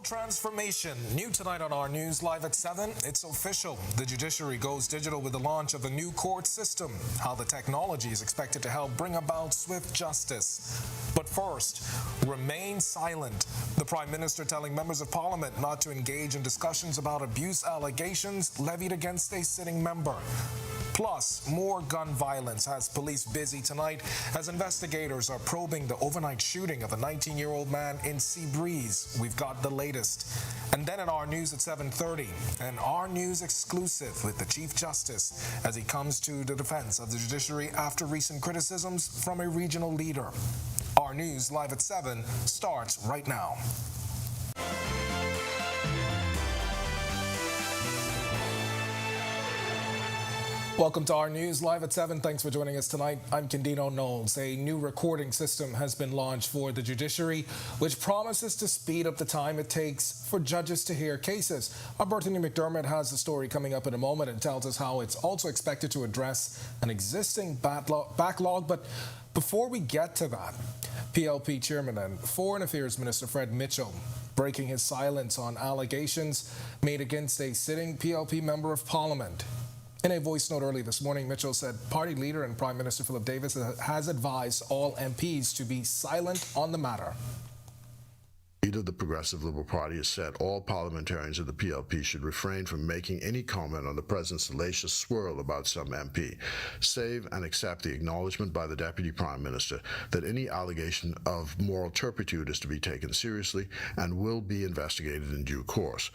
transformation. New tonight on Our News Live at 7. It's official. The Judiciary goes digital with the launch of a new court system. How the technology is expected to help bring about swift justice. But first, remain silent. The Prime Minister telling members of Parliament not to engage in discussions about abuse allegations levied against a sitting member. Plus, more gun violence has police busy tonight as investigators are probing the overnight shooting of a 19-year-old man in Seabreeze. We've got the latest. And then at Our News at 7:30, an Our News exclusive with the Chief Justice as he comes to the defense of the judiciary after recent criticisms from a regional leader. Our News Live at 7 starts right now. Welcome to Our News Live at 7. Thanks for joining us tonight. I'm Candino Knowles. A new recording system has been launched for the judiciary, which promises to speed up the time it takes for judges to hear cases. Our Bertini McDermott has the story coming up in a moment and tells us how it's also expected to address an existing backlog. But before we get to that, PLP Chairman and Foreign Affairs Minister Fred Mitchell breaking his silence on allegations made against a sitting PLP member of Parliament. In a voice note early this morning, Mitchell said party leader and Prime Minister Philip Davis has advised all MPs to be silent on the matter. The leader of the Progressive Liberal Party has said all parliamentarians of the PLP should refrain from making any comment on the president's salacious swirl about some MP, save and accept the acknowledgement by the Deputy Prime Minister that any allegation of moral turpitude is to be taken seriously and will be investigated in due course.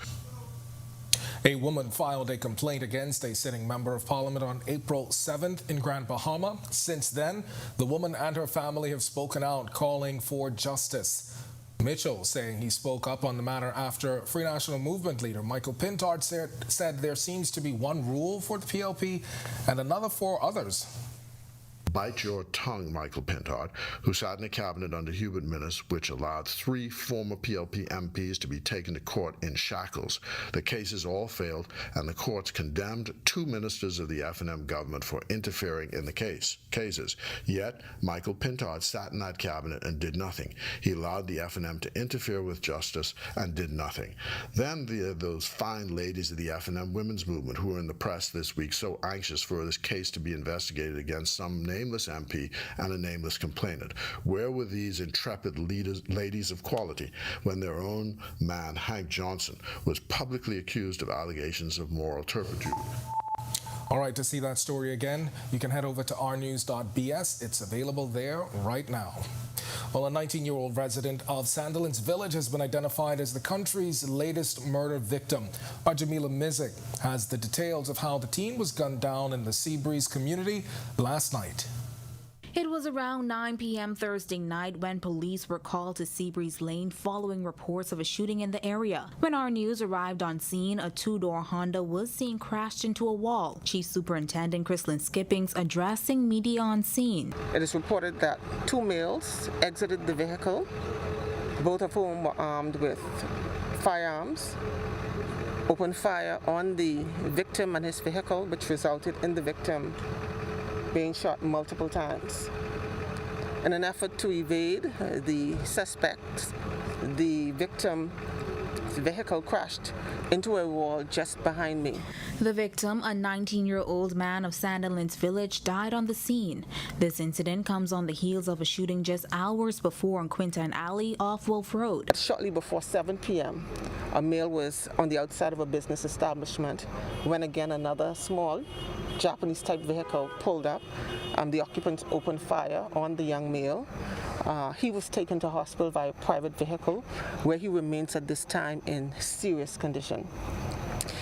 A woman filed a complaint against a sitting member of Parliament on April 7th in Grand Bahama. Since then, the woman and her family have spoken out, calling for justice. Mitchell saying he spoke up on the matter after Free National Movement leader Michael Pintard said there seems to be one rule for the PLP and another for others. Bite your tongue, Michael Pintard, who sat in a cabinet under Hubert Minnis, which allowed 3 former PLP MPs to be taken to court in shackles. The cases all failed, and the courts condemned 2 ministers of the F&M government for interfering in the cases. Yet, Michael Pintard sat in that cabinet and did nothing. He allowed the F&M to interfere with justice and did nothing. Then those fine ladies of the F&M women's movement who were in the press this week so anxious for this case to be investigated against some nameless MP and a nameless complainant. Where were these intrepid ladies of quality when their own man, Hank Johnson, was publicly accused of allegations of moral turpitude? All right, to see that story again, you can head over to ournews.bs. It's available there right now. Well, a 19-year-old resident of Sandilands Village has been identified as the country's latest murder victim. Our Jamila Mizik has the details of how the teen was gunned down in the Seabreeze community last night. It was around 9 p.m. Thursday night when police were called to Seabreeze Lane following reports of a shooting in the area. When Our News arrived on scene, a 2-door Honda was seen crashed into a wall. Chief Superintendent Chrislyn Skippings addressing media on scene. It is reported that 2 males exited the vehicle, both of whom were armed with firearms, opened fire on the victim and his vehicle, which resulted in the victim being shot multiple times. In an effort to evade the suspects, the victim's vehicle crashed into a wall just behind me. The victim, a 19-year-old man of Sandilands Village, died on the scene. This incident comes on the heels of a shooting just hours before on Quintan Alley off Wolf Road. Shortly before 7 p.m., a male was on the outside of a business establishment when again another small Japanese-type vehicle pulled up. The occupants opened fire on the young male. He was taken to hospital by a private vehicle, where he remains at this time in serious condition.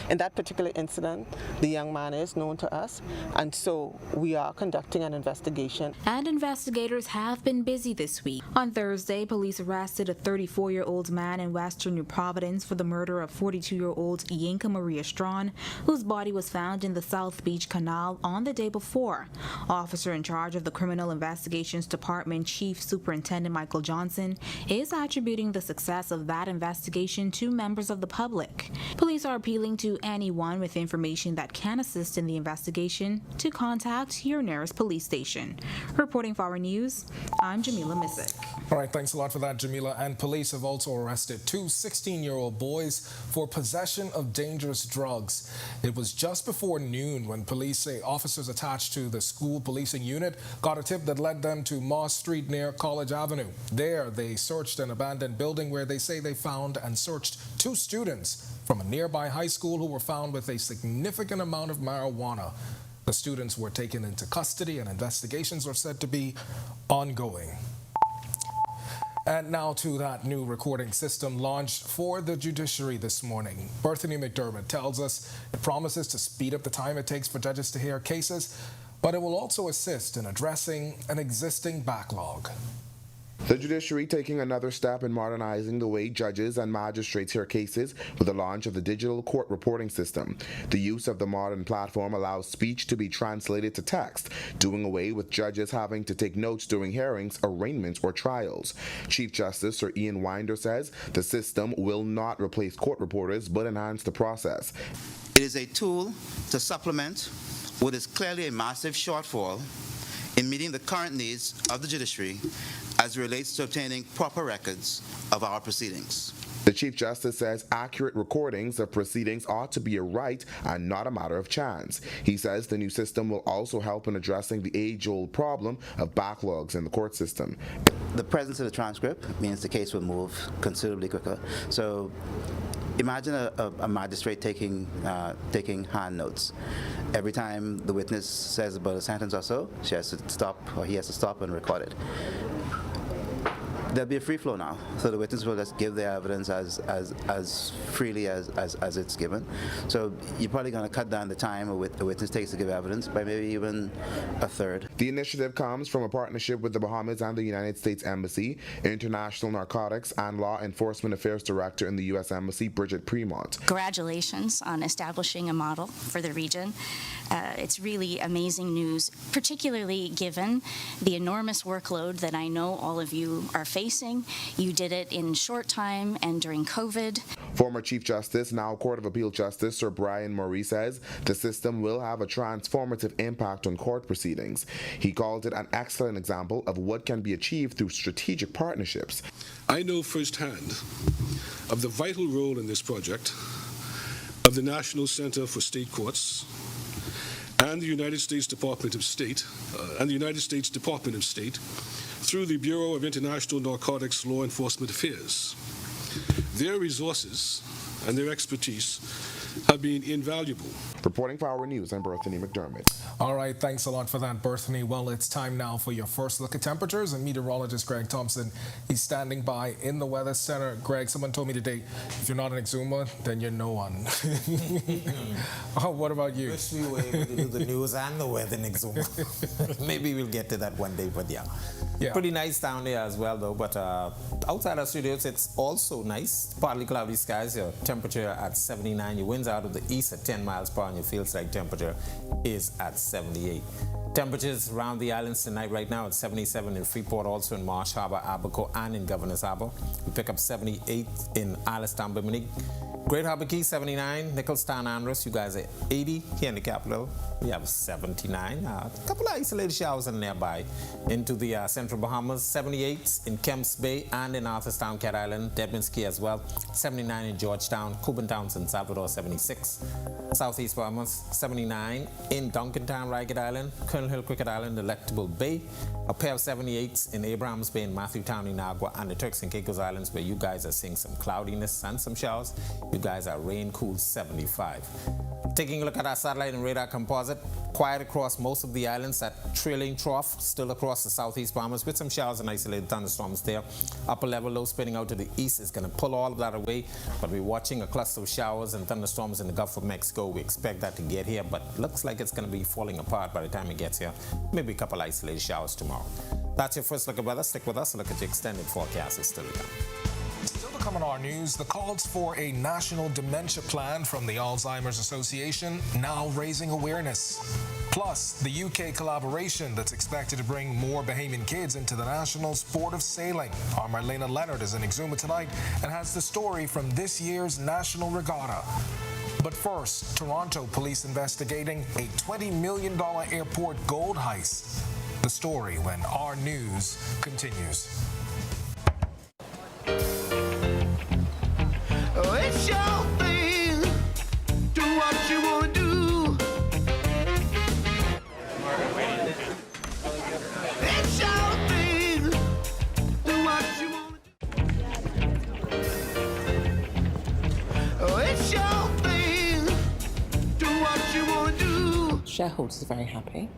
In that particular incident, the young man is known to us, and so we are conducting an investigation. And investigators have been busy this week. On Thursday, police arrested a 34-year-old man in Western New Providence for the murder of 42-year-old Yinka Maria Strawn, whose body was found in the South Beach Canal on the day before. Officer in charge of the Criminal Investigations Department, Chief Superintendent Michael Johnson, is attributing the success of that investigation to members of the public. Police are appealing to anyone with information that can assist in the investigation to contact your nearest police station. Reporting for Our News, I'm Jamila Mizik. All right, thanks a lot for that, Jamila. And police have also arrested two 16-year-old boys for possession of dangerous drugs. It was just before noon when police say officers attached to the school policing unit got a tip that led them to Moss Street near College Avenue. There, they searched an abandoned building where they say they found and searched two students from a nearby high school who were found with a significant amount of marijuana. The students were taken into custody and investigations are said to be ongoing. And now to that new recording system launched for the judiciary this morning. Bethany McDermott tells us it promises to speed up the time it takes for judges to hear cases, but it will also assist in addressing an existing backlog. The judiciary taking another step in modernizing the way judges and magistrates hear cases with the launch of the digital court reporting system. The use of the modern platform allows speech to be translated to text, doing away with judges having to take notes during hearings, arraignments, or trials. Chief Justice Sir Ian Winder says the system will not replace court reporters but enhance the process. It is a tool to supplement what is clearly a massive shortfall in meeting the current needs of the judiciary as it relates to obtaining proper records of our proceedings. The Chief Justice says accurate recordings of proceedings ought to be a right and not a matter of chance. He says the new system will also help in addressing the age-old problem of backlogs in the court system. The presence of the transcript means the case will move considerably quicker. So imagine a magistrate taking hand notes. Every time the witness says about a sentence or so, she has to stop, or he has to stop and record it. There'll be a free flow now, so the witness will just give their evidence as freely as it's given. So you're probably going to cut down the time a witness takes to give evidence by maybe even a third. The initiative comes from a partnership with the Bahamas and the United States Embassy, International Narcotics and Law Enforcement Affairs Director in the U.S. Embassy, Bridget Premont. Congratulations on establishing a model for the region. It's really amazing news, particularly given the enormous workload that I know all of you are facing. You did it in short time and during COVID. Former Chief Justice, now Court of Appeal Justice Sir Brian Murray says the system will have a transformative impact on court proceedings. He called it an excellent example of what can be achieved through strategic partnerships. I know firsthand of the vital role in this project of the National Center for State Courts and the United States Department of State through the Bureau of International Narcotics Law Enforcement Affairs. Their resources and their expertise have been invaluable. Reporting for Our News, I'm Bethany McDermott. All right, thanks a lot for that, Bethany. Well, it's time now for your first look at temperatures, and meteorologist Greg Thompson, he's standing by in the Weather Center. Greg, someone told me today, if you're not in Exuma, then you're no one. Oh, what about you? Wish we were able to do the news and the weather in Exuma. Maybe we'll get to that one day, but yeah. Pretty nice down there as well, though. But outside our studios, it's also nice. Partly cloudy skies, your temperature at 79. Your winds out of the east at 10 miles per hour, and your feels like temperature is at 78. Temperatures around the islands tonight right now at 77 in Freeport, also in Marsh Harbor, Abaco, and in Governor's Harbor. We pick up 78 in Alistown, Bimini. Great Harbor Key, 79. Nicholstown, Andros, you guys are 80. Here in the capital, we have 79. A couple of isolated showers in nearby. Into the central Bahamas, 78 in Kemps Bay and in Arthurstown, Cat Island. Deadman's Key as well. 79 in Georgetown, Cubantown, San Salvador, 76. Southeast Bahamas, 79 in Duncantown, Ragged Island, Colonel Hill, Cricket Island, Delectable Bay. A pair of 78s in Abrahams Bay, in Matthewtown, Inagua, and the Turks and Caicos Islands, where you guys are seeing some cloudiness and some showers. You guys are rain cool, 75. Taking a look at our satellite and radar composite, quiet across most of the islands. That trailing trough still across the southeast Bahamas with some showers and isolated thunderstorms there. Upper level low spinning out to the east is going to pull all of that away, but we're watching a cluster of showers and thunderstorms in the Gulf of Mexico. We expect that to get here, but looks like it's going to be falling apart by the time it gets here. Maybe a couple isolated showers tomorrow. That's your first look at weather. Stick with us and look at the extended forecast. It's still to come. Still to come on our news, the calls for a national dementia plan from the Alzheimer's Association now raising awareness. Plus, the UK collaboration that's expected to bring more Bahamian kids into the national sport of sailing. Our Marlena Leonard is in Exuma tonight and has the story from this year's National Regatta. But first, Toronto police investigating a $20 million airport gold heist. The story when Our News continues. stakeholders are very happy.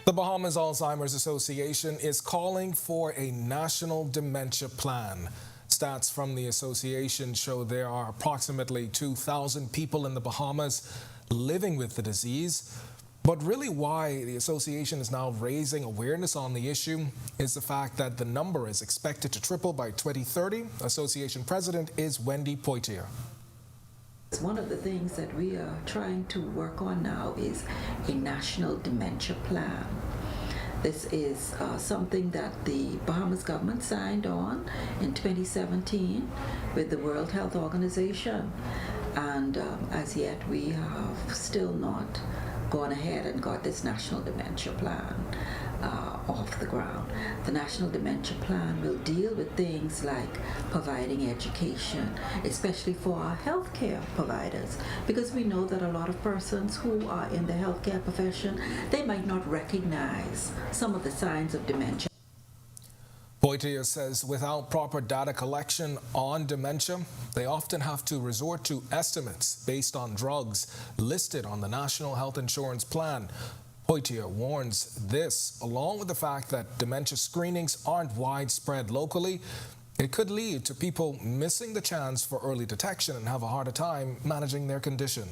The Bahamas Alzheimer's Association is calling for a national dementia plan. Stats from the association show there are approximately 2,000 people in the Bahamas living with the disease. But really why the association is now raising awareness on the issue is the fact that the number is expected to triple by 2030. Association president is Wendy Poitier. One of the things that we are trying to work on now is a national dementia plan. This is something that the Bahamas government signed on in 2017 with the World Health Organization, and as yet we have still not gone ahead and got this national dementia plan off the ground. The National Dementia Plan will deal with things like providing education, especially for our healthcare providers, because we know that a lot of persons who are in the healthcare profession, they might not recognize some of the signs of dementia. Poitier says without proper data collection on dementia, they often have to resort to estimates based on drugs listed on the National Health Insurance Plan. Poitier warns this, along with the fact that dementia screenings aren't widespread locally, it could lead to people missing the chance for early detection and have a harder time managing their condition.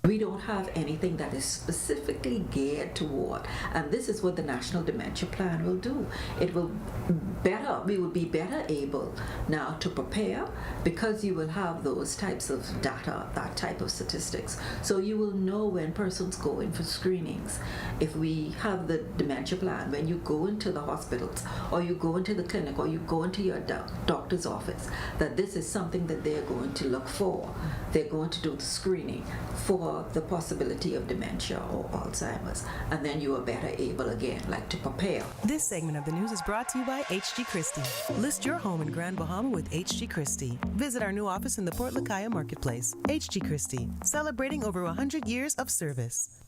We don't have anything that is specifically geared toward, and this is what the National Dementia Plan will do. We will be better able now to prepare, because you will have those types of data, that type of statistics. So you will know when persons go in for screenings. If we have the dementia plan, when you go into the hospitals, or you go into the clinic, or you go into your doctor's office, that this is something that they're going to look for. They're going to do the screening for the possibility of dementia or Alzheimer's, and then you are better able again, like to prepare. This segment of the news is brought to you by H.G. Christie. List your home in Grand Bahama with H.G. Christie. Visit our new office in the Port Lacaya Marketplace. H.G. Christie, celebrating over 100 years of service.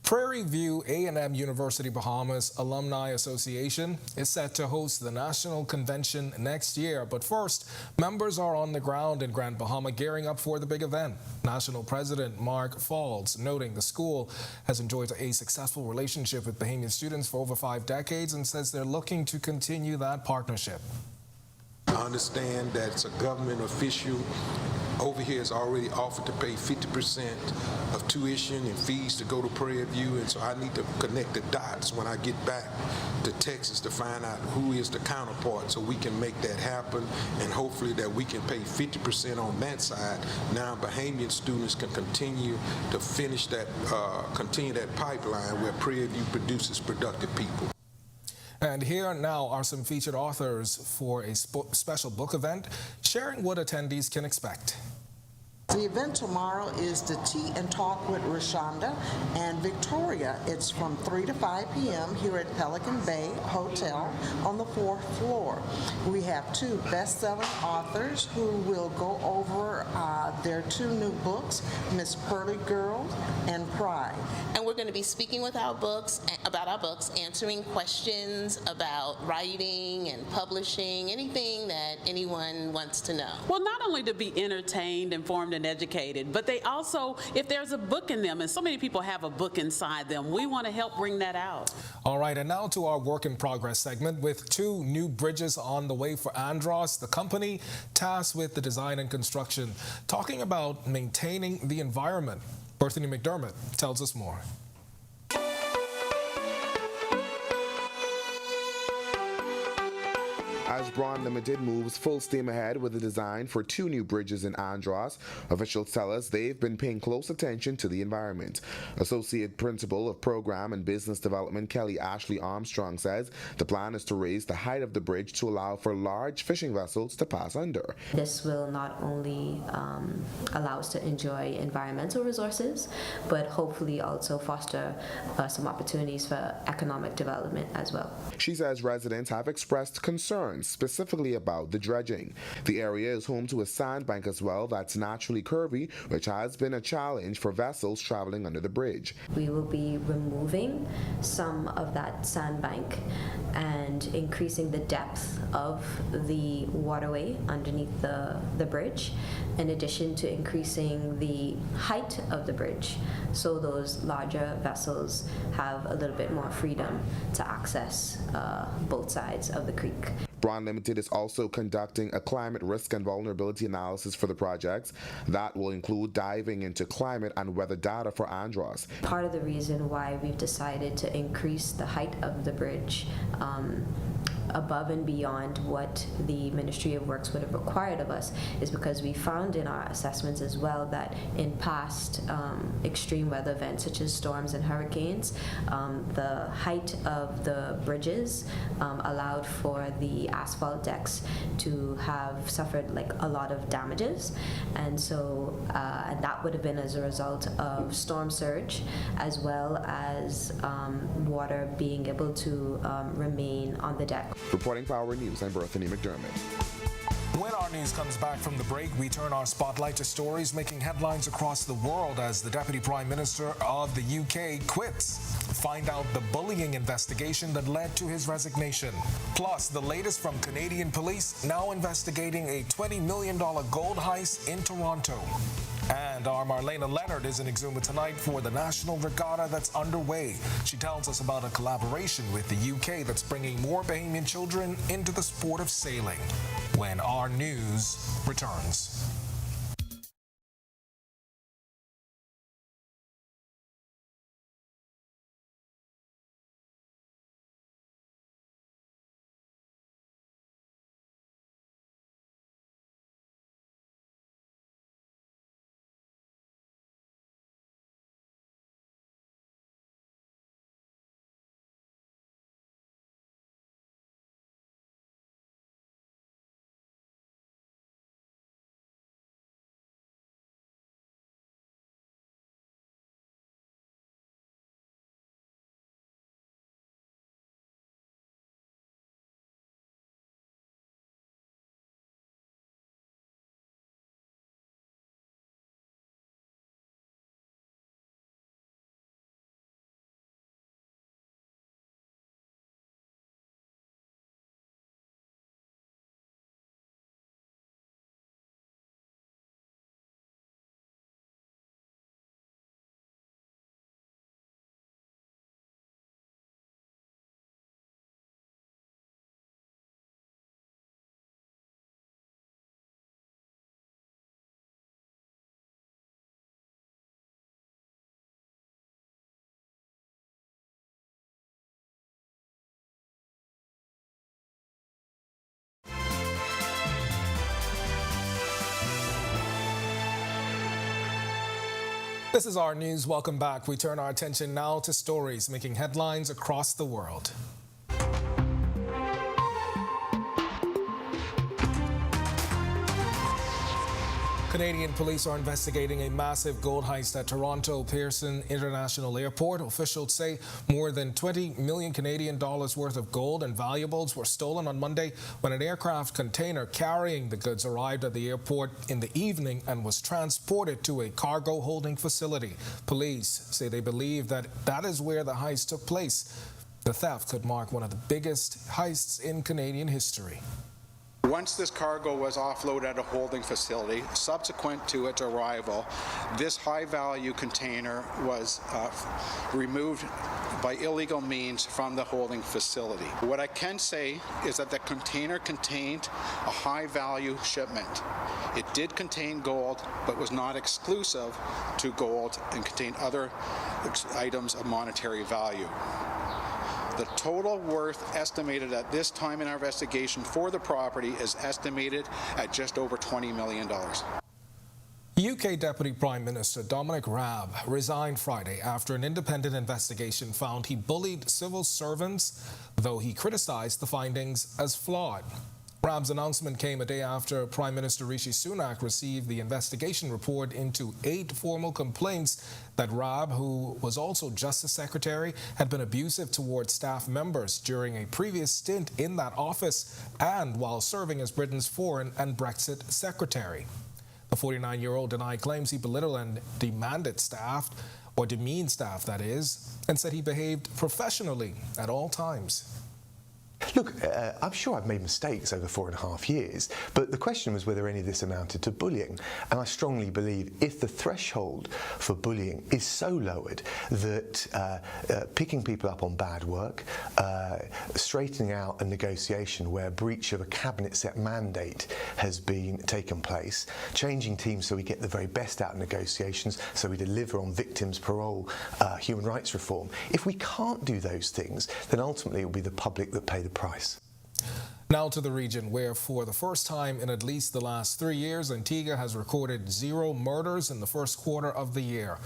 Prairie View A&M University Bahamas Alumni Association is set to host the national convention next year. But first, members are on the ground in Grand Bahama gearing up for the big event. National President Mark Falls noting the school has enjoyed a successful relationship with Bahamian students for over 5 decades and says they're looking to continue that partnership. I understand that it's a government official over here has already offered to pay 50% of tuition and fees to go to Prairie View, and so I need to connect the dots when I get back to Texas to find out who is the counterpart so we can make that happen, and hopefully that we can pay 50% on that side. Now Bahamian students can continue to finish that, continue that pipeline where Prairie View produces productive people. And here now are some featured authors for a special book event, sharing what attendees can expect. The event tomorrow is the Tea and Talk with Rashonda and Victoria. It's from 3 to 5 p.m. here at Pelican Bay Hotel on the 4th floor. We have 2 best-selling authors who will go over their 2 new books, Miss Pearly Girl and Pride. And we're going to be speaking with about our books, answering questions about writing and publishing, anything that anyone wants to know. Well, not only to be entertained, informed, and educated, but they also, if there's a book in them, and so many people have a book inside them, we want to help bring that out. All right, and now to our work in progress segment. With 2 new bridges on the way for Andros, the company tasked with the design and construction, talking about maintaining the environment. Berthany McDermott tells us more. As Braun Limited moves full steam ahead with the design for 2 new bridges in Andros, officials tell us they've been paying close attention to the environment. Associate Principal of Program and Business Development Kelly Ashley Armstrong says the plan is to raise the height of the bridge to allow for large fishing vessels to pass under. This will not only allow us to enjoy environmental resources, but hopefully also foster some opportunities for economic development as well. She says residents have expressed concerns specifically about the dredging. The area is home to a sandbank as well that's naturally curvy, which has been a challenge for vessels traveling under the bridge. We will be removing some of that sandbank and increasing the depth of the waterway underneath the bridge, in addition to increasing the height of the bridge, so those larger vessels have a little bit more freedom to access both sides of the creek. Braun Limited is also conducting a climate risk and vulnerability analysis for the projects. That will include diving into climate and weather data for Andros. Part of the reason why we've decided to increase the height of the bridge above and beyond what the Ministry of Works would have required of us is because we found in our assessments as well that in past extreme weather events such as storms and hurricanes, the height of the bridges allowed for the asphalt decks to have suffered like a lot of damages, and so and that would have been as a result of storm surge as well as water being able to remain on the deck. Reporting for Our News, I'm Berthany McDermott. When our news comes back from the break, we turn our spotlight to stories making headlines across the world as the Deputy Prime Minister of the UK quits. Find out the bullying investigation that led to his resignation. Plus, the latest from Canadian police now investigating a $20 million gold heist in Toronto. And our Marlena Leonard is in Exuma tonight for the National Regatta that's underway. She tells us about a collaboration with the UK that's bringing more Bahamian children into the sport of sailing. When our news returns. This is Our News. Welcome back. We turn our attention now to stories making headlines across the world. Canadian police are investigating a massive gold heist at Toronto Pearson International Airport. Officials say more than 20 million Canadian dollars worth of gold and valuables were stolen on Monday when an aircraft container carrying the goods arrived at the airport in the evening and was transported to a cargo holding facility. Police say they believe that is where the heist took place. The theft could mark one of the biggest heists in Canadian history. Once this cargo was offloaded at a holding facility, subsequent to its arrival, this high-value container was removed by illegal means from the holding facility. What I can say is that the container contained a high-value shipment. It did contain gold, but was not exclusive to gold and contained other items of monetary value. The total worth estimated at this time in our investigation for the property is estimated at just over $20 million. UK Deputy Prime Minister Dominic Raab resigned Friday after an independent investigation found he bullied civil servants, though he criticized the findings as flawed. Raab's announcement came a day after Prime Minister Rishi Sunak received the investigation report into 8 formal complaints that Raab, who was also Justice Secretary, had been abusive towards staff members during a previous stint in that office and while serving as Britain's Foreign and Brexit Secretary. The 49-year-old denied claims he belittled and demeaned staff, that is, and said he behaved professionally at all times. Look, I'm sure I've made mistakes over 4.5 years, but the question was whether any of this amounted to bullying. And I strongly believe if the threshold for bullying is so lowered that picking people up on bad work, straightening out a negotiation where a breach of a cabinet-set mandate has been taken place, changing teams so we get the very best out of negotiations, so we deliver on victims' parole, human rights reform. If we can't do those things, then ultimately it will be the public that pay the price. Now to the region, where for the first time in at least the last 3 years, Antigua has recorded 0 murders in the first quarter of the year.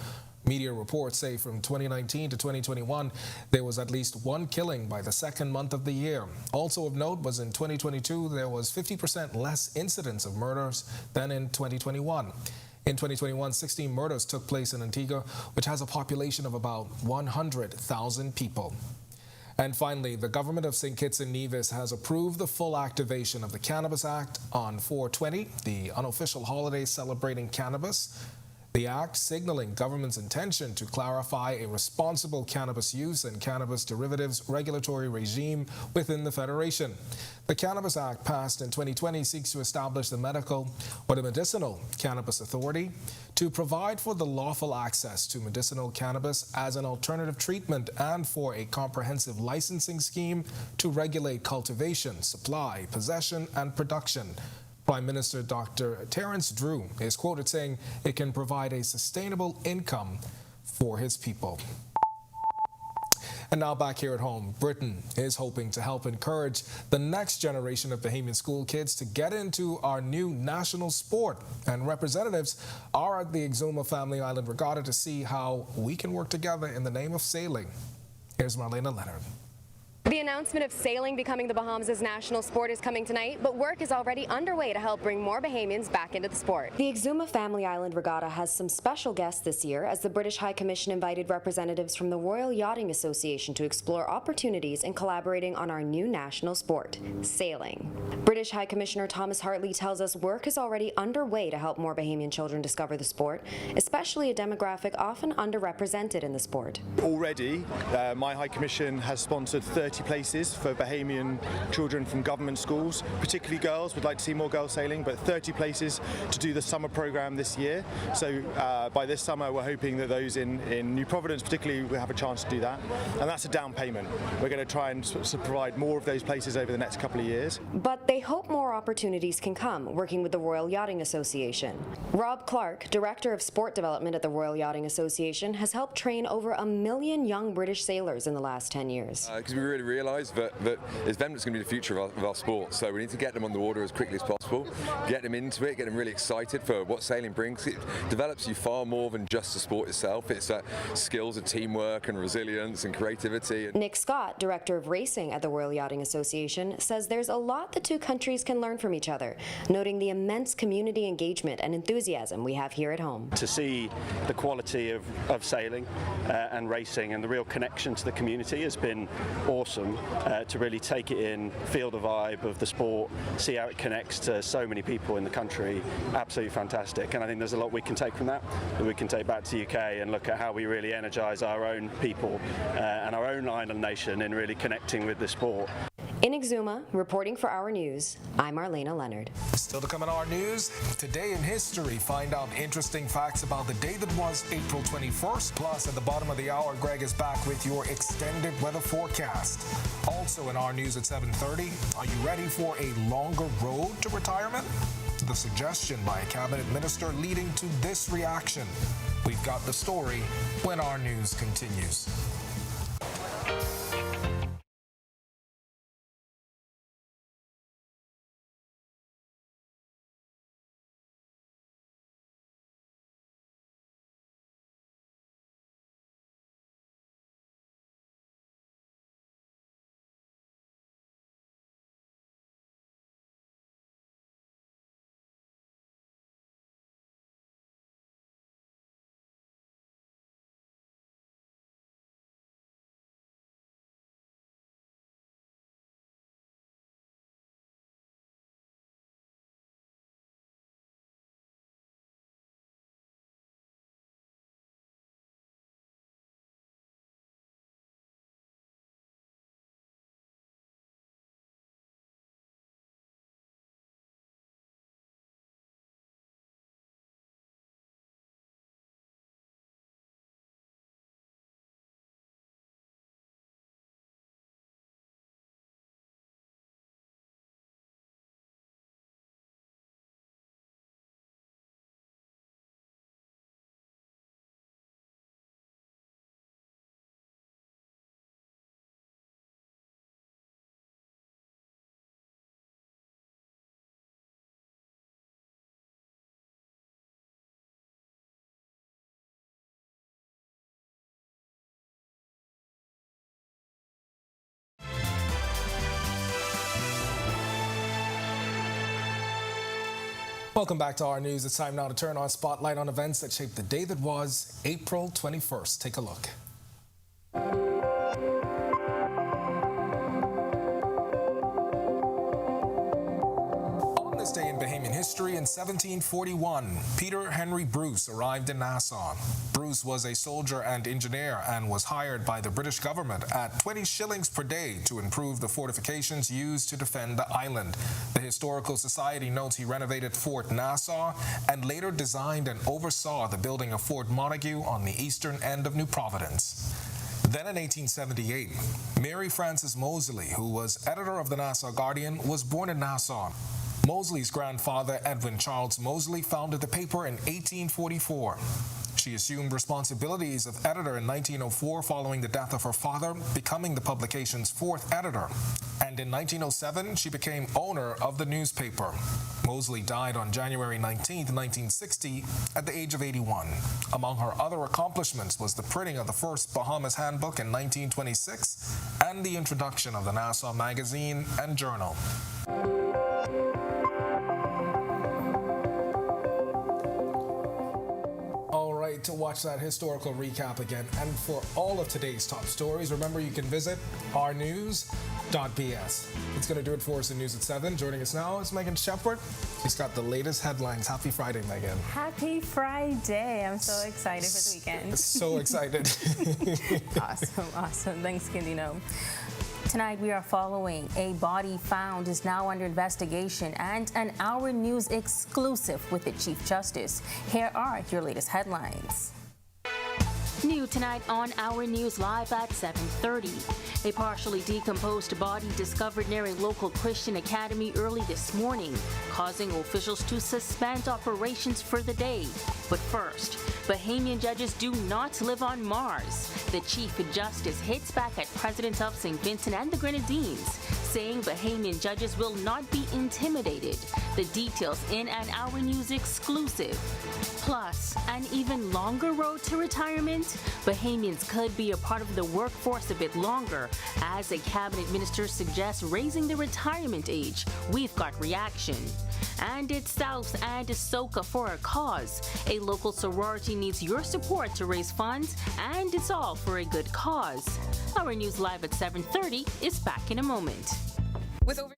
Media reports say from 2019 to 2021, there was at least 1 killing by the second month of the year. Also of note was in 2022, there was 50% less incidents of murders than in 2021. In 2021, 16 murders took place in Antigua, which has a population of about 100,000 people. And finally, the government of St. Kitts and Nevis has approved the full activation of the Cannabis Act on 4/20, the unofficial holiday celebrating cannabis. The act signaling government's intention to clarify a responsible cannabis use and cannabis derivatives regulatory regime within the Federation. The Cannabis Act, passed in 2020, seeks to establish the medicinal cannabis authority to provide for the lawful access to medicinal cannabis as an alternative treatment and for a comprehensive licensing scheme to regulate cultivation, supply, possession, and production. Prime Minister Dr. Terence Drew is quoted saying it can provide a sustainable income for his people. And now back here at home, Britain is hoping to help encourage the next generation of Bahamian school kids to get into our new national sport. And representatives are at the Exuma Family Island Regatta to see how we can work together in the name of sailing. Here's Marlena Leonard. The announcement of sailing becoming the Bahamas' national sport is coming tonight, but work is already underway to help bring more Bahamians back into the sport. The Exuma Family Island Regatta has some special guests this year, as the British High Commission invited representatives from the Royal Yachting Association to explore opportunities in collaborating on our new national sport, sailing. British High Commissioner Thomas Hartley tells us work is already underway to help more Bahamian children discover the sport, especially a demographic often underrepresented in the sport. Already, my High Commission has sponsored 30 places for Bahamian children from government schools, particularly girls. We'd like to see more girls sailing, but 30 places to do the summer program this year. So by this summer, we're hoping that those in New Providence particularly will have a chance to do that. And that's a down payment. We're going to try and provide more of those places over the next couple of years. But they hope more opportunities can come, working with the Royal Yachting Association. Rob Clark, Director of Sport Development at the Royal Yachting Association, has helped train over 1 million young British sailors in the last 10 years. Because we really realise that it's them that's going to be the future of our sport. So we need to get them on the water as quickly as possible, get them into it, get them really excited for what sailing brings. It develops you far more than just the sport itself. It's skills of teamwork and resilience and creativity. Nick Scott, Director of Racing at the Royal Yachting Association, says there's a lot the two countries can learn from each other, noting the immense community engagement and enthusiasm we have here at home. To see the quality of sailing and racing and the real connection to the community has been awesome. To really take it in, feel the vibe of the sport, see how it connects to so many people in the country, absolutely fantastic. And I think there's a lot we can take from that we can take back to the UK and look at how we really energise our own people and our own island nation in really connecting with the sport. In Exuma, reporting for Our News, I'm Marlena Leonard. Still to come in Our News, today in history, find out interesting facts about the day that was April 21st. Plus, at the bottom of the hour, Greg is back with your extended weather forecast. Also in Our News at 7:30, are you ready for a longer road to retirement? The suggestion by a cabinet minister leading to this reaction. We've got the story when Our News continues. Welcome back to Our News. It's time now to turn our spotlight on events that shaped the day that was April 21st. Take a look. On this day in Bahamian history, in 1741, Peter Henry Bruce arrived in Nassau. Bruce was a soldier and engineer and was hired by the British government at 20 shillings per day to improve the fortifications used to defend the island. The Historical Society notes he renovated Fort Nassau and later designed and oversaw the building of Fort Montague on the eastern end of New Providence. Then in 1878, Mary Frances Moseley, who was editor of the Nassau Guardian, was born in Nassau. Moseley's grandfather, Edwin Charles Moseley, founded the paper in 1844. She assumed responsibilities of editor in 1904 following the death of her father, becoming the publication's fourth editor. And in 1907, she became owner of the newspaper. Moseley died on January 19, 1960, at the age of 81. Among her other accomplishments was the printing of the first Bahamas Handbook in 1926 and the introduction of the Nassau Magazine and Journal. To watch that historical recap again. And for all of today's top stories, remember you can visit ournews.bs. It's going to do it for us in News at 7. Joining us now is Megan Shepard. She's got the latest headlines. Happy Friday, Megan. Happy Friday. I'm so excited for the weekend. So excited. Awesome. Thanks, Candino. Tonight we are following a body found is now under investigation and an Our News exclusive with the Chief Justice. Here are your latest headlines. New tonight on Our News Live at 7:30. A partially decomposed body discovered near a local Christian academy early this morning, causing officials to suspend operations for the day. But first, Bahamian judges do not live on Mars. The Chief Justice hits back at presidents of St. Vincent and the Grenadines, saying Bahamian judges will not be intimidated. The details in an Our News exclusive. Plus, an even longer road to retirement? Bahamians could be a part of the workforce a bit longer, as a cabinet minister suggests raising the retirement age. We've got reaction. And it's South and Soca for a cause. A local sorority needs your support to raise funds, and it's all for a good cause. Our News Live at 7:30 is back in a moment. With over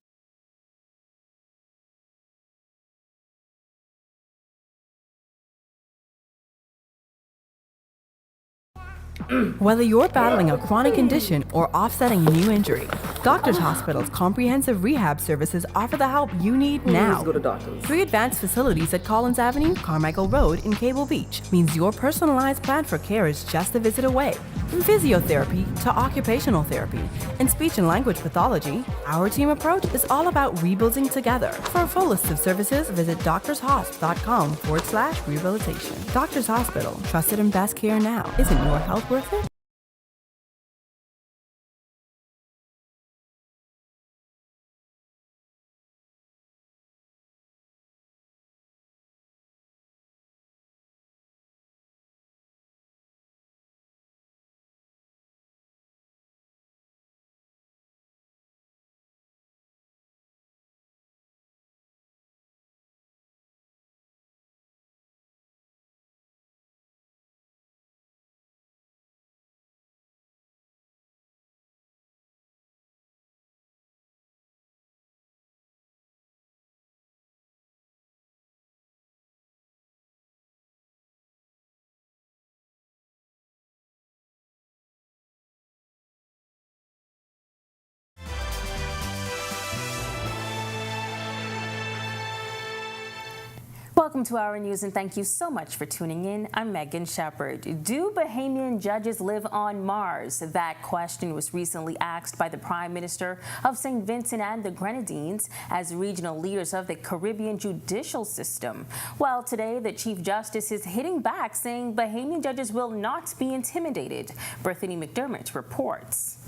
Whether you're battling a chronic condition or offsetting a new injury, Doctors Hospital's comprehensive rehab services offer the help you need now. 3 advanced facilities at Collins Avenue, Carmichael Road, in Cable Beach means your personalized plan for care is just a visit away. From physiotherapy to occupational therapy and speech and language pathology, our team approach is all about rebuilding together. For a full list of services, visit doctorshosp.com/rehabilitation. Doctors Hospital, trusted and best care now. Isn't your health worth it? Welcome to Our News, and thank you so much for tuning in. I'm Megan Shepard. Do Bahamian judges live on Mars? That question was recently asked by the Prime Minister of St. Vincent and the Grenadines as regional leaders of the Caribbean judicial system. Well, today the Chief Justice is hitting back, saying Bahamian judges will not be intimidated. Bethany McDermott reports.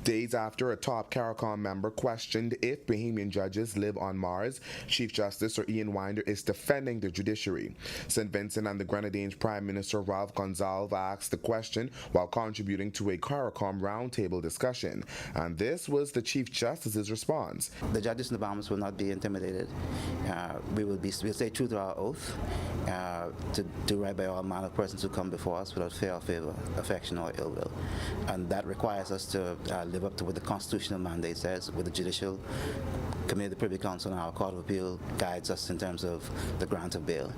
Days after a top CARICOM member questioned if Bahamian judges live on Mars, Chief Justice Sir Ian Winder is defending the judiciary. St. Vincent and the Grenadines Prime Minister Ralph Gonsalves asked the question while contributing to a CARICOM roundtable discussion, and this was the Chief Justice's response. The judges in the Bahamas will not be intimidated. We'll stay true to our oath to do right by all manner of persons who come before us without fear or favor, affection or ill will, and that requires us to live up to what the constitutional mandate says, what the Judicial Committee of the Privy Council and our Court of Appeal guides us in terms of the grant of bail,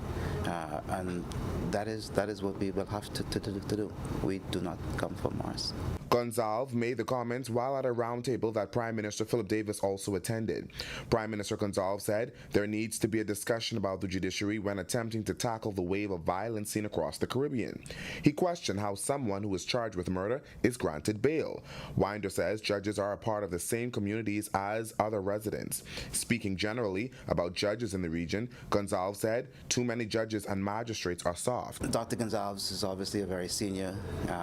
and that is what we will have to do. We do not come from Mars. Gonsalves made the comments while at a roundtable that Prime Minister Philip Davis also attended. Prime Minister Gonsalves said there needs to be a discussion about the judiciary when attempting to tackle the wave of violence seen across the Caribbean. He questioned how someone who is charged with murder is granted bail. Winder says judges are a part of the same communities as other residents. Speaking generally about judges in the region, Gonsalves said too many judges and magistrates are soft. Dr. Gonsalves is obviously a very senior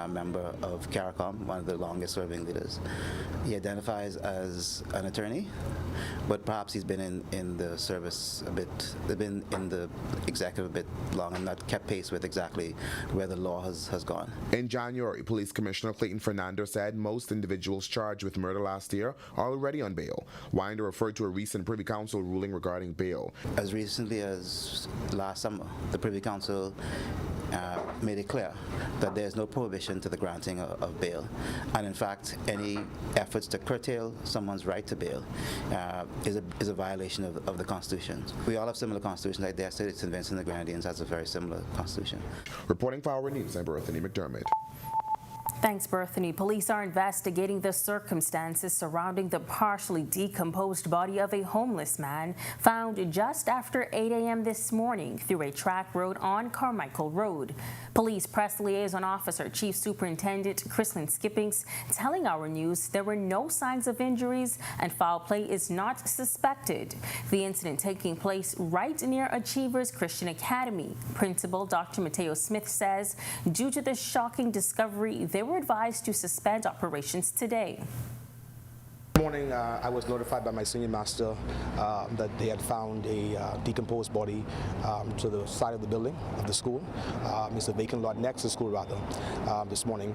member of CARICOM, one of the longest serving leaders. He identifies as an attorney, but perhaps he's been in the service a bit, been in the executive a bit long and not kept pace with exactly where the law has gone. In January, Police Commissioner Clayton Fernando said most individuals charged with murder last year are already on bail. Winder referred to a recent Privy Council ruling regarding bail. As recently as last summer, the Privy Council made it clear that there is no prohibition to the granting of bail, and in fact any efforts to curtail someone's right to bail is a violation of the Constitution. We all have similar constitutions. Like their state, St. Vincent and the Grenadines has a very similar constitution. Reporting for Our News, I'm Bethany McDermott. Thanks, Bethany. Police are investigating the circumstances surrounding the partially decomposed body of a homeless man found just after 8 a.m. this morning through a track road on Carmichael Road. Police Press Liaison Officer Chief Superintendent Chrislyn Skippings telling Our News there were no signs of injuries and foul play is not suspected. The incident taking place right near Achievers Christian Academy. Principal Dr. Mateo Smith says due to the shocking discovery, they were advised to suspend operations today. This morning, I was notified by my senior master that they had found a decomposed body to the side of the building of the school. It's a vacant lot next to the school, rather, this morning,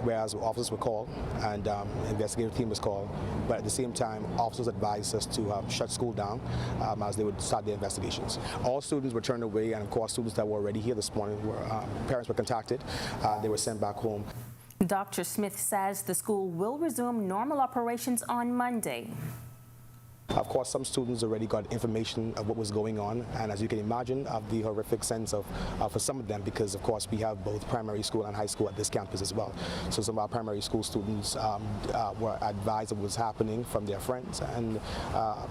whereas officers were called and investigative team was called. But at the same time, officers advised us to shut school down as they would start their investigations. All students were turned away, and of course, students that were already here this morning, parents were contacted. They were sent back home. Dr. Smith says the school will resume normal operations on Monday. Of course, some students already got information of what was going on, and as you can imagine, of the horrific sense of for some of them, because of course we have both primary school and high school at this campus as well. So some of our primary school students were advised of what was happening from their friends, and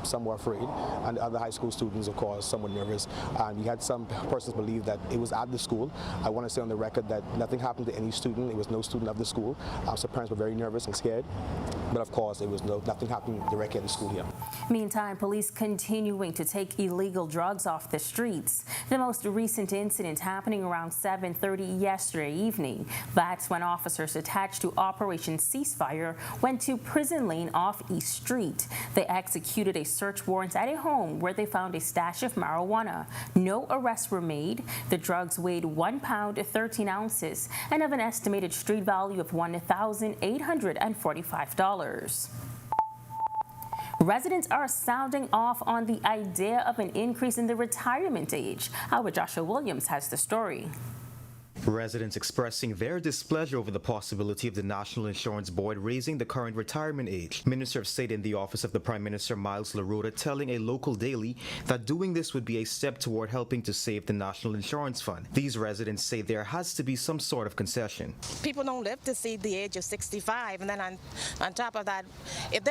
some were afraid, and the other high school students, of course, some were nervous. And we had some persons believe that it was at the school. I want to say on the record that nothing happened to any student. It was no student of the school. So parents were very nervous and scared, but of course it was nothing happened directly at the school here. Meantime, police continuing to take illegal drugs off the streets. The most recent incident happening around 7:30 yesterday evening. That's when officers attached to Operation Ceasefire went to Prison Lane off East Street. They executed a search warrant at a home where they found a stash of marijuana. No arrests were made. The drugs weighed 1 pound 13 ounces and have an estimated street value of $1,845. Residents are sounding off on the idea of an increase in the retirement age. Our Joshua Williams has the story. Residents expressing their displeasure over the possibility of the National Insurance Board raising the current retirement age. Minister of State in the Office of the Prime Minister, Miles LaRota, telling a local daily that doing this would be a step toward helping to save the National Insurance Fund. These residents say there has to be some sort of concession. People don't live to see the age of 65, and then on top of that, if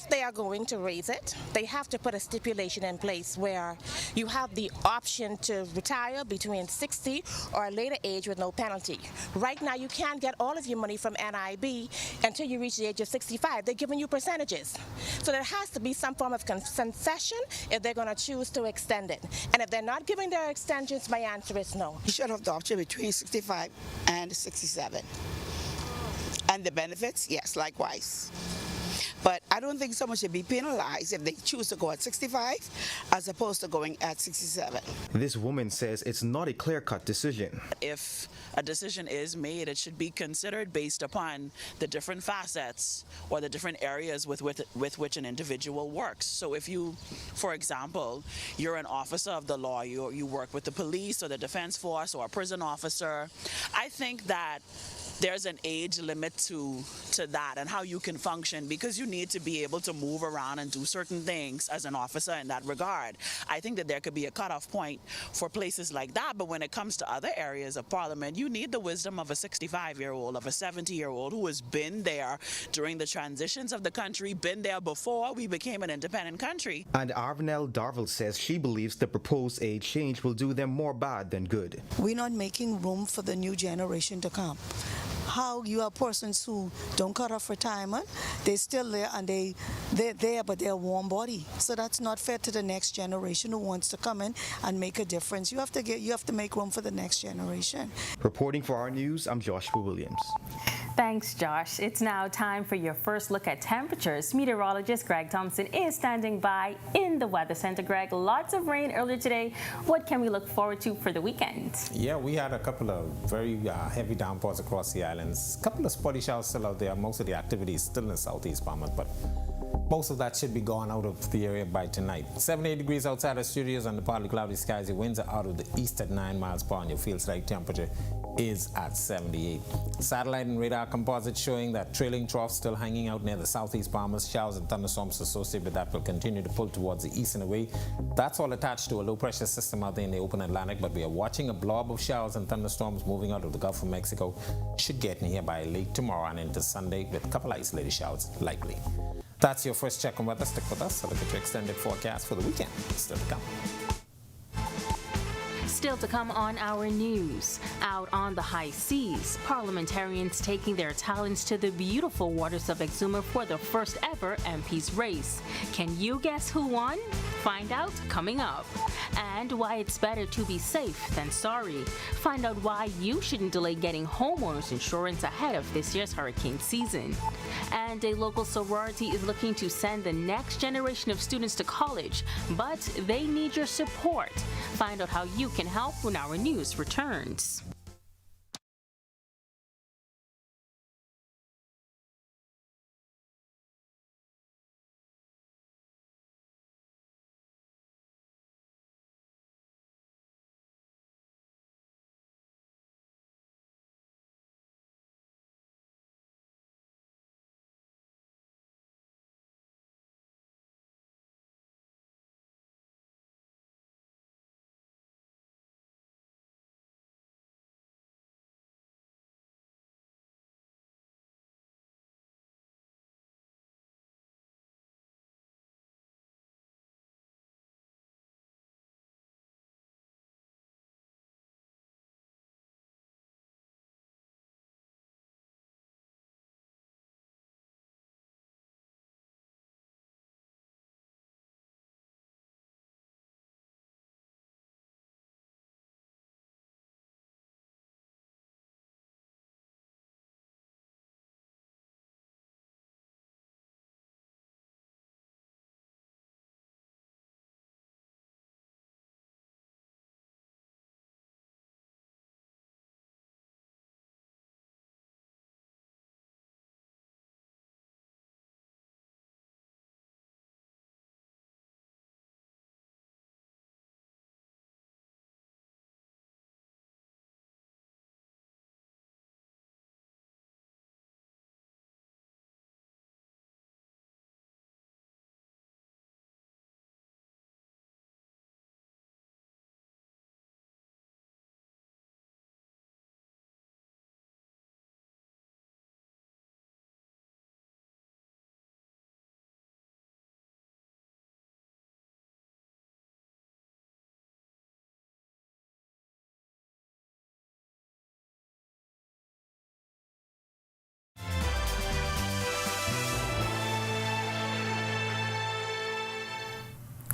they are going to raise it, they have to put a stipulation in place where you have the option to retire between 60 or a later age with no penalty. Right now, you can't get all of your money from NIB until you reach the age of 65. They're giving you percentages. So there has to be some form of concession if they're going to choose to extend it. And if they're not giving their extensions, my answer is no. You should have the option between 65 and 67. And the benefits, yes, likewise. But I don't think someone should be penalized if they choose to go at 65 as opposed to going at 67. This woman says it's not a clear-cut decision. If a decision is made, it should be considered based upon the different facets or the different areas with which an individual works. So if you, for example, you're an officer of the law, you work with the police or the defense force or a prison officer, I think that there's an age limit to that and how you can function, because you need to be able to move around and do certain things as an officer in that regard. I think that there could be a cutoff point for places like that, but when it comes to other areas of Parliament, you need the wisdom of a 65-year-old, of a 70-year-old who has been there during the transitions of the country, been there before we became an independent country. And Arvenel Darville says she believes the proposed age change will do them more bad than good. We're not making room for the new generation to come. How you have persons who don't cut off retirement, they're still there and they're there, but they're a warm body. So that's not fair to the next generation who wants to come in and make a difference. You have to make room for the next generation. Reporting for Our News, I'm Joshua Williams. Thanks, Josh. It's now time for your first look at temperatures. Meteorologist Greg Thompson is standing by in the Weather Center. Greg, lots of rain earlier today. What can we look forward to for the weekend? Yeah, we had a couple of very heavy downpours across the islands. A couple of spotty showers still out there. Most of the activity is still in the southeast Bahamas, but most of that should be gone out of the area by tonight. 78 degrees outside the studios under partly cloudy skies. The winds are out of the east at 9 miles per hour, and your feels like temperature is at 78. Satellite and radar composites showing that trailing troughs still hanging out near the southeast Bahamas. Showers and thunderstorms associated with that will continue to pull towards the east and away. That's all attached to a low pressure system out there in the open Atlantic, but we are watching a blob of showers and thunderstorms moving out of the Gulf of Mexico. Should get in here by late tomorrow and into Sunday with a couple isolated showers likely. That's your first check on weather. Stick with us. A look at your extended forecast for the weekend. Still to come. Still to come on Our News. Out on the high seas, parliamentarians taking their talents to the beautiful waters of Exuma for the first ever MP's race. Can you guess who won? Find out coming up. And why it's better to be safe than sorry. Find out why you shouldn't delay getting homeowners insurance ahead of this year's hurricane season. And a local sorority is looking to send the next generation of students to college, but they need your support. Find out how you can help when Our News returns.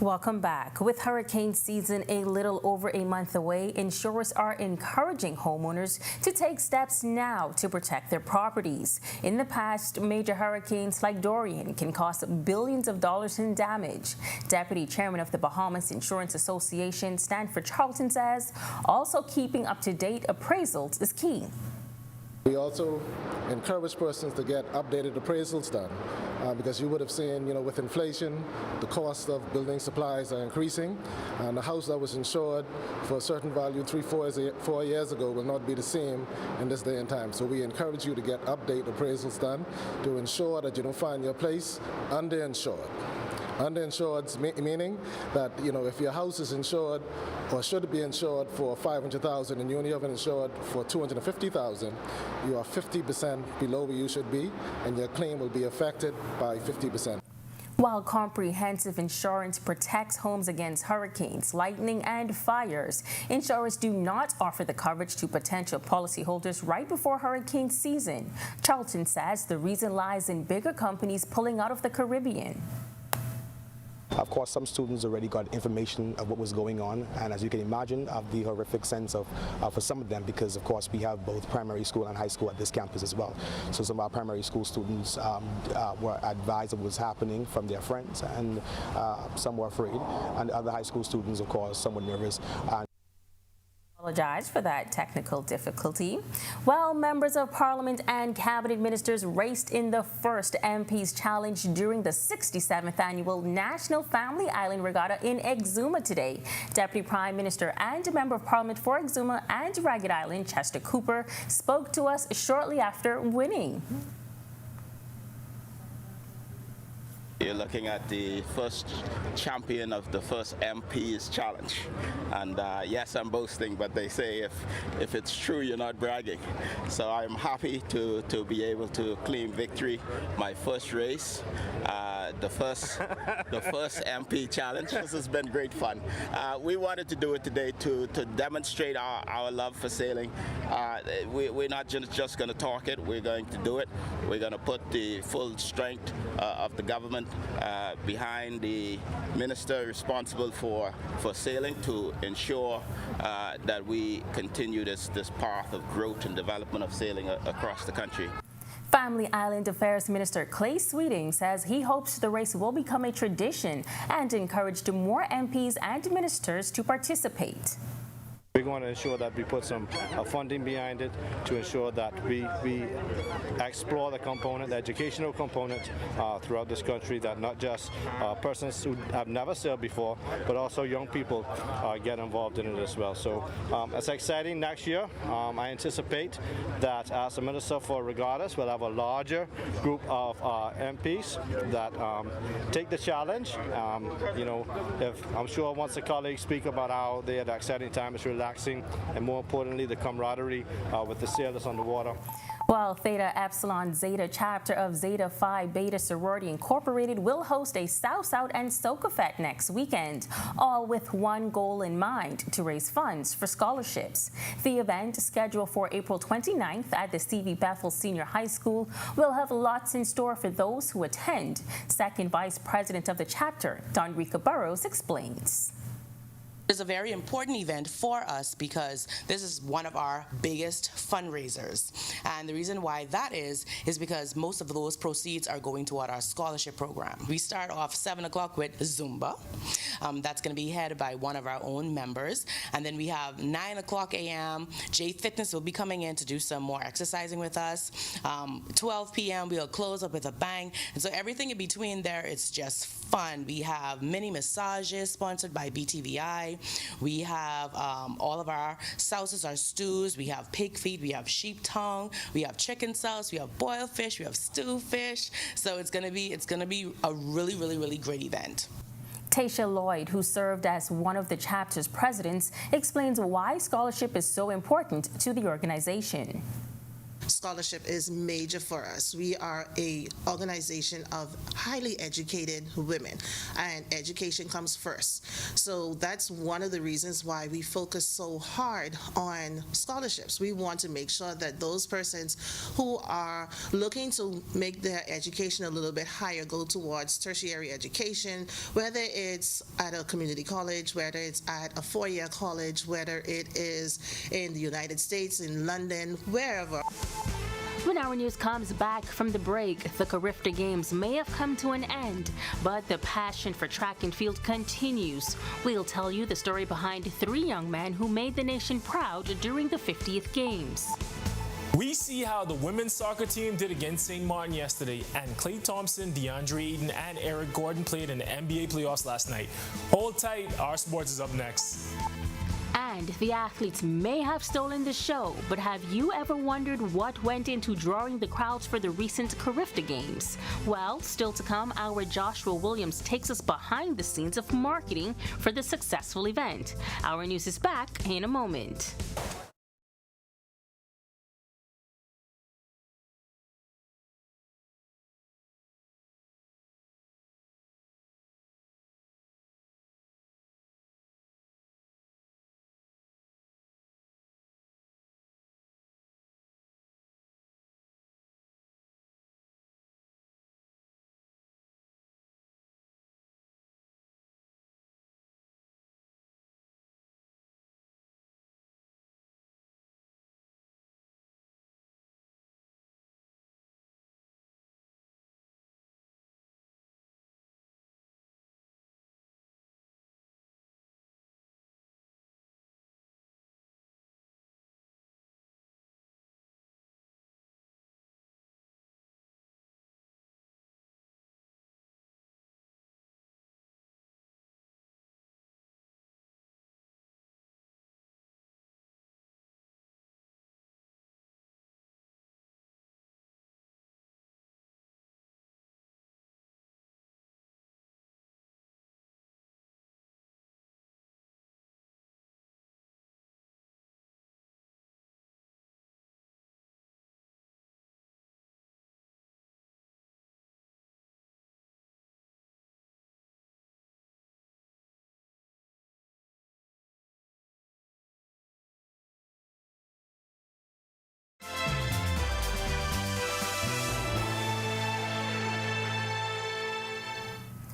Welcome back. With hurricane season a little over a month away, insurers are encouraging homeowners to take steps now to protect their properties. In the past, major hurricanes like Dorian can cost billions of dollars in damage. Deputy Chairman of the Bahamas Insurance Association, Stanford Charlton, says also keeping up-to-date appraisals is key. We also encourage persons to get updated appraisals done because you would have seen, with inflation, the cost of building supplies are increasing, and the house that was insured for a certain value 4 years ago will not be the same in this day and time. So we encourage you to get update appraisals done to ensure that you don't find your place underinsured. Underinsured meaning that, if your house is insured or should be insured for $500,000 and you only have it insured for $250,000, you are 50% below where you should be, and your claim will be affected by 50%. While comprehensive insurance protects homes against hurricanes, lightning, and fires, insurers do not offer the coverage to potential policyholders right before hurricane season. Charlton says the reason lies in bigger companies pulling out of the Caribbean. Of course, some students already got information of what was going on, and as you can imagine, of the horrific sense of for some of them, because of course we have both primary school and high school at this campus as well. So some of our primary school students were advised of what was happening from their friends, and some were afraid, and other high school students, of course, some were nervous. Apologize for that technical difficulty. Well, members of Parliament and cabinet ministers raced in the first MP's Challenge during the 67th annual National Family Island Regatta in Exuma today. Deputy Prime Minister and Member of Parliament for Exuma and Ragged Island, Chester Cooper, spoke to us shortly after winning. You're looking at the first champion of the first MP's Challenge. And yes, I'm boasting, but they say if it's true, you're not bragging. So I'm happy to be able to claim victory. My first race, the first MP Challenge. This has been great fun. We wanted to do it today to demonstrate our love for sailing. We're not just going to talk it, we're going to do it. We're going to put the full strength of the government behind the minister responsible for sailing to ensure that we continue this path of growth and development of sailing across the country. Family Island Affairs Minister Clay Sweeting says he hopes the race will become a tradition and encourage more MPs and ministers to participate. We're going to ensure that we put some funding behind it to ensure that we explore the component, the educational component throughout this country, that not just persons who have never sailed before, but also young people get involved in it as well. So it's exciting. Next year, I anticipate that as a Minister for Regattas, we'll have a larger group of MPs that take the challenge. I'm sure once the colleagues speak about how they had an exciting time, it's relaxing, and more importantly, the camaraderie with the sailors on the water. Well, Theta Epsilon Zeta chapter of Zeta Phi Beta Sorority Incorporated will host a South Out and Sokafet next weekend, all with one goal in mind: to raise funds for scholarships. The event, scheduled for April 29th at the C.V. Bethel Senior High School, will have lots in store for those who attend. Second Vice President of the chapter, Donrika Burrows, explains. It's a very important event for us because this is one of our biggest fundraisers. And the reason why that is because most of those proceeds are going toward our scholarship program. We start off 7 o'clock with Zumba. That's going to be headed by one of our own members. And then we have 9 o'clock a.m. J Fitness will be coming in to do some more exercising with us. 12 p.m. we'll close up with a bang. And so everything in between there, it's just fun. We have mini massages sponsored by BTVI. We have all of our sauces, our stews. We have pig feet, we have sheep tongue, we have chicken sauce, we have boiled fish, we have stew fish. So it's gonna be a really, really, really great event. Tasha Lloyd, who served as one of the chapter's presidents, explains why scholarship is so important to the organization. Scholarship is major for us. We are a organization of highly educated women, and education comes first. So that's one of the reasons why we focus so hard on scholarships. We want to make sure that those persons who are looking to make their education a little bit higher go towards tertiary education, whether it's at a community college, whether it's at a four-year college, whether it is in the United States, in London, wherever. When Our News comes back from the break, the Carifta Games may have come to an end, but the passion for track and field continues. We'll tell you the story behind 3 young men who made the nation proud during the 50th Games. We see how the women's soccer team did against St. Martin yesterday, and Klay Thompson, DeAndre Ayton, and Eric Gordon played in the NBA playoffs last night. Hold tight, Our Sports is up next. And the athletes may have stolen the show, but have you ever wondered what went into drawing the crowds for the recent Carifta Games? Well, still to come, our Joshua Williams takes us behind the scenes of marketing for the successful event. Our News is back in a moment.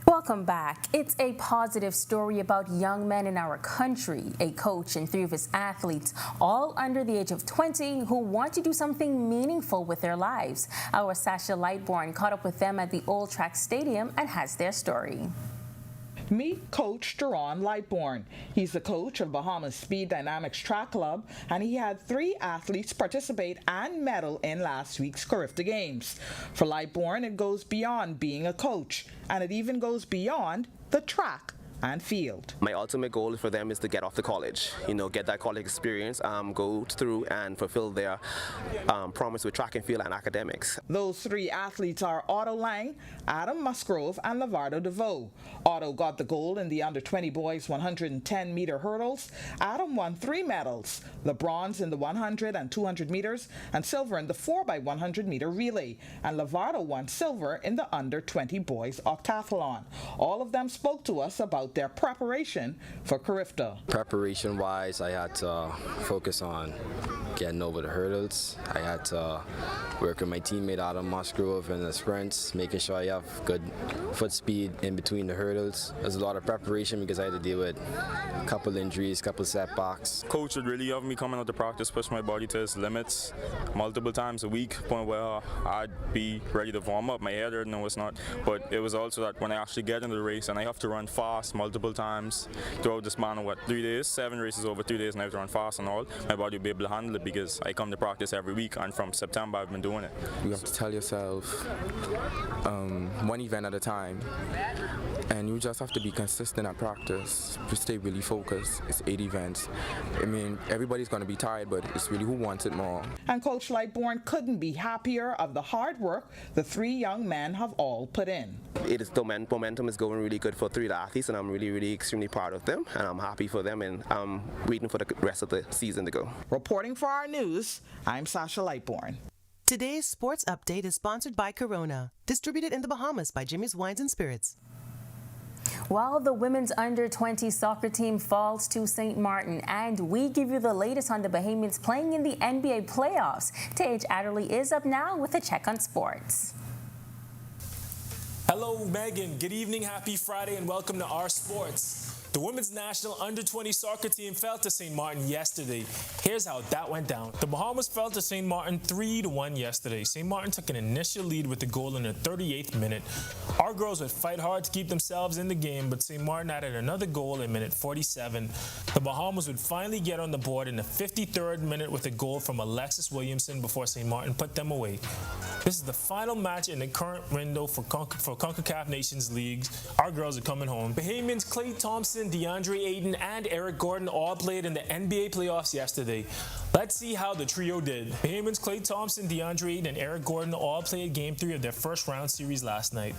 Welcome back. It's a positive story about young men in our country, a coach and 3 of his athletes, all under the age of 20, who want to do something meaningful with their lives. Our Sasha Lightborn caught up with them at the Old Track Stadium and has their story. Meet Coach Duron Lightborn. He's the coach of Bahamas Speed Dynamics Track Club, and he had 3 athletes participate and medal in last week's Carifta Games. For Lightborn, it goes beyond being a coach, and it even goes beyond the track and field. My ultimate goal for them is to get off to college, get that college experience, go through and fulfill their promise with track and field and academics. Those 3 athletes are Otto Lang, Adam Musgrove, and Lavardo DeVoe. Otto got the gold in the under-20 boys 110-meter hurdles. Adam won 3 medals, the bronze in the 100 and 200 meters, and silver in the 4x100-meter relay. And Lavardo won silver in the under-20 boys octathlon. All of them spoke to us about their preparation for Carifta. Preparation-wise, I had to focus on getting over the hurdles. I had to work with my teammate Adam Musgrove in the sprints, making sure I have good foot speed in between the hurdles. There's a lot of preparation because I had to deal with a couple injuries, couple setbacks. Coach would really have me coming out to practice, push my body to its limits multiple times a week, point where I'd be ready to warm up. My head hurt, no it's not, but it was also that when I actually get into the race and I have to run fast multiple times throughout the span of 3 days, 7 races over 2 days, and I have to run fast and all, my body will be able to handle it because I come to practice every week, and from September I've been doing it. You have to tell yourself one event at a time, and you just have to be consistent at practice to stay really focused. It's 8 events. I mean, everybody's going to be tired, but it's really who wants it more. And Coach Lightborn couldn't be happier of the hard work the 3 young men have all put in. The momentum is going really good for 3 of the athletes, and I'm really extremely proud of them, and I'm happy for them, and I'm waiting for the rest of the season to go. Reporting for Our News, I'm Sasha Lightborn. Today's sports update is sponsored by Corona, distributed in the Bahamas by Jimmy's Wines and Spirits. While the women's under-20 soccer team falls to St. Martin, and we give you the latest on the Bahamians playing in the NBA playoffs, Tage Adderley is up now with a check on sports. Hello, Megan. Good evening, happy Friday, and welcome to Our Sports. The women's national under-20 soccer team fell to St. Martin yesterday. Here's how that went down. The Bahamas fell to St. Martin 3-1 yesterday. St. Martin took an initial lead with the goal in the 38th minute. Our girls would fight hard to keep themselves in the game, but St. Martin added another goal in minute 47. The Bahamas would finally get on the board in the 53rd minute with a goal from Alexis Williamson before St. Martin put them away. This is the final match in the current window for CONCACAF Nations Leagues. Our girls are coming home. Bahamians Klay Thompson, DeAndre Ayton, and Eric Gordon all played in the NBA playoffs yesterday. Let's see how the trio did. Bahamians Klay Thompson, DeAndre Ayton, and Eric Gordon all played Game 3 of their first round series last night.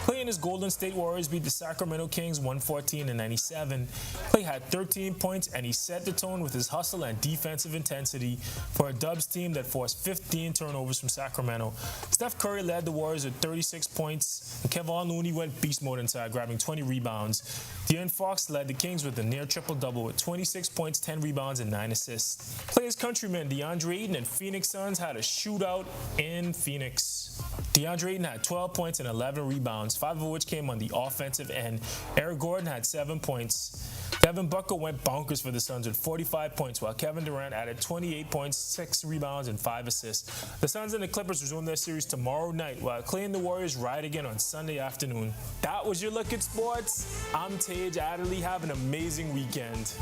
Klay and his Golden State Warriors beat the Sacramento Kings 114-97. Klay had 13 points, and he set the tone with his hustle and defensive intensity for a Dubs team that forced 15 turnovers from Sacramento. Steph Curry led the Warriors with 36 points, and Kevon Looney went beast mode inside, grabbing 20 rebounds. De'Aaron Fox led the Kings with a near triple-double with 26 points, 10 rebounds, and 9 assists. Klay's countrymen DeAndre Ayton and Phoenix Suns had a shootout in Phoenix. DeAndre Ayton had 12 points and 11 rebounds, 5 of which came on the offensive end. Eric Gordon had 7 points. Devin Booker went bonkers for the Suns with 45 points, while Kevin Durant added 28 points, 6 rebounds, and 5 assists. The Suns and the Clippers resume their series tomorrow night, while Klay and the Warriors ride again on Sunday afternoon. That was your look at sports. I'm Tage Adderley. Have an amazing weekend.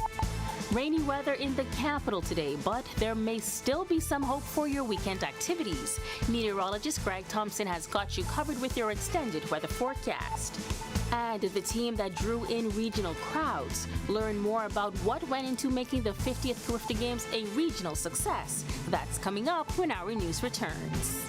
Rainy weather in the capital today, but there may still be some hope for your weekend activities. Meteorologist Greg Thompson has got you covered with your extended weather forecast. And the team that drew in regional crowds. Learn more about what went into making the 50th Carifta Games a regional success. That's coming up when Our News returns.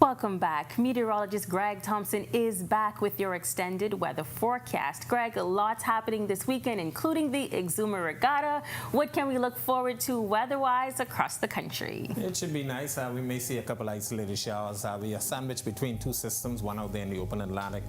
Welcome back. Meteorologist Greg Thompson is back with your extended weather forecast. Greg, a lot's happening this weekend, including the Exuma Regatta. What can we look forward to weather-wise across the country? It should be nice. We may see a couple isolated showers. We are sandwiched between two systems, one out there in the open Atlantic.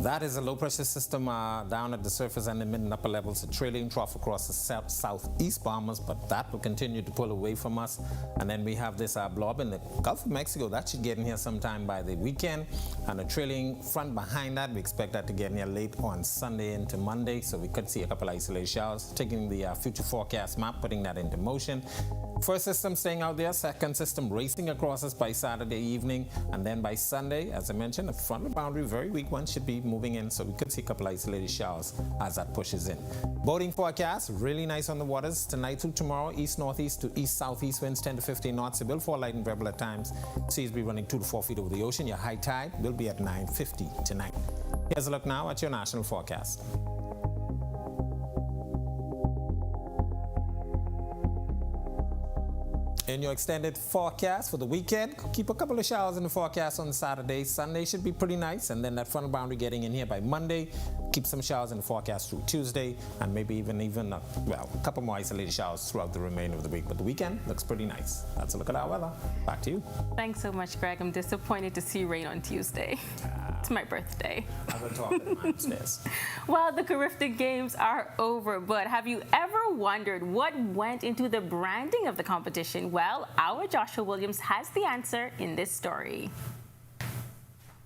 That is a low-pressure system down at the surface and the mid and upper levels, a trailing trough across the southeast Bahamas, but that will continue to pull away from us. And then we have this blob in the Gulf of Mexico. That should get in here sometime by the weekend, and a trailing front behind that. We expect that to get in here late on Sunday into Monday, so we could see a couple isolated showers. Taking the future forecast map, putting that into motion. First system staying out there, second system racing across us by Saturday evening, and then by Sunday, as I mentioned, the frontal boundary, very weak one, should be moving in, so we could see a couple isolated showers as that pushes in. Boating forecast, really nice on the waters tonight through tomorrow. East-northeast to east-southeast winds 10 to 15 knots. It will fall light and variable at times. Seas will be running 2 to 4 feet over the ocean. Your high tide will be at 9:50 tonight. Here's a look now at your national forecast. In your extended forecast for the weekend, keep a couple of showers in the forecast on Saturday. Sunday should be pretty nice, and then that front boundary getting in here by Monday. Keep some showers in the forecast through Tuesday, and maybe even a couple more isolated showers throughout the remainder of the week. But the weekend looks pretty nice. That's a look at our weather. Back to you. Thanks so much, Greg. I'm disappointed to see rain on Tuesday. It's my birthday. I will talk at my upstairs. Well, the Carifta Games are over, but have you ever wondered what went into the branding of the competition? Well, our Joshua Williams has the answer in this story.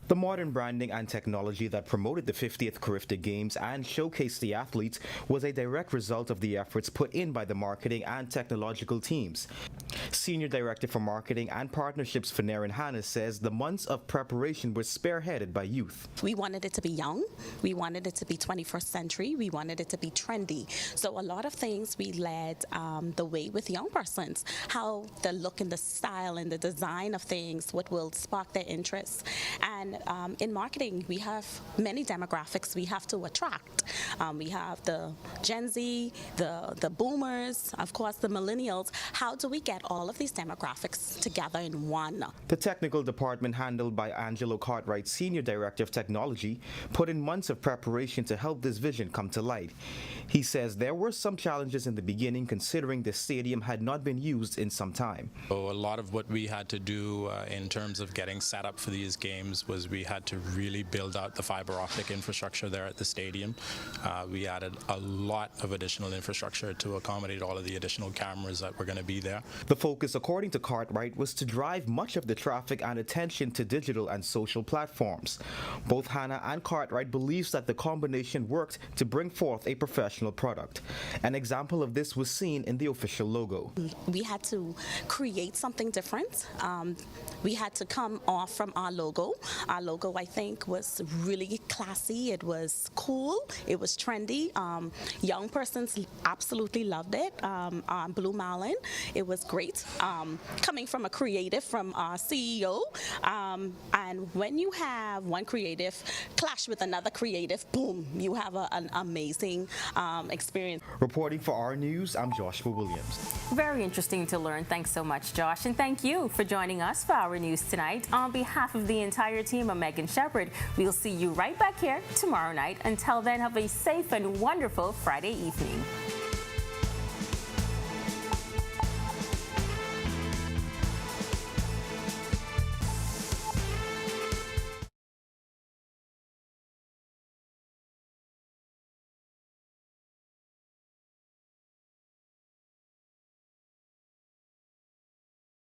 The modern branding and technology that promoted the 50th Carifta Games and showcased the athletes was a direct result of the efforts put in by the marketing and technological teams. Senior Director for Marketing and Partnerships for Naren Hanna says the months of preparation were spearheaded by youth. We wanted it to be young, we wanted it to be 21st century, we wanted it to be trendy. So a lot of things we led the way with young persons, how the look and the style and the design of things, what will spark their interest. And in marketing, we have many demographics we have to attract. We have the Gen Z, the boomers, of course the millennials. How do we get all of these demographics together in one? The technical department, handled by Angelo Cartwright, Senior Director of Technology, put in months of preparation to help this vision come to light. He says there were some challenges in the beginning, considering the stadium had not been used in some time. So a lot of what we had to do in terms of getting set up for these games was we had to really build out the fiber optic infrastructure there at the stadium. We added a lot of additional infrastructure to accommodate all of the additional cameras that were going to be there. The focus, according to Cartwright, was to drive much of the traffic and attention to digital and social platforms. Both Hannah and Cartwright believes that the combination worked to bring forth a professional product. An example of this was seen in the official logo. We had to create something different. We had to come off from our logo. Our logo, I think, was really classy. It was cool. It was trendy. Young persons absolutely loved it. Blue Marlin, it was great. Coming from a creative, from our CEO. And when you have one creative clash with another creative, boom, you have an amazing experience. Reporting for Our News, I'm Joshua Williams. Very interesting to learn. Thanks so much, Josh. And thank you for joining us for Our News tonight. On behalf of the entire team, I'm Megan Shepherd. We'll see you right back here tomorrow night. Until then, have a safe and wonderful Friday evening.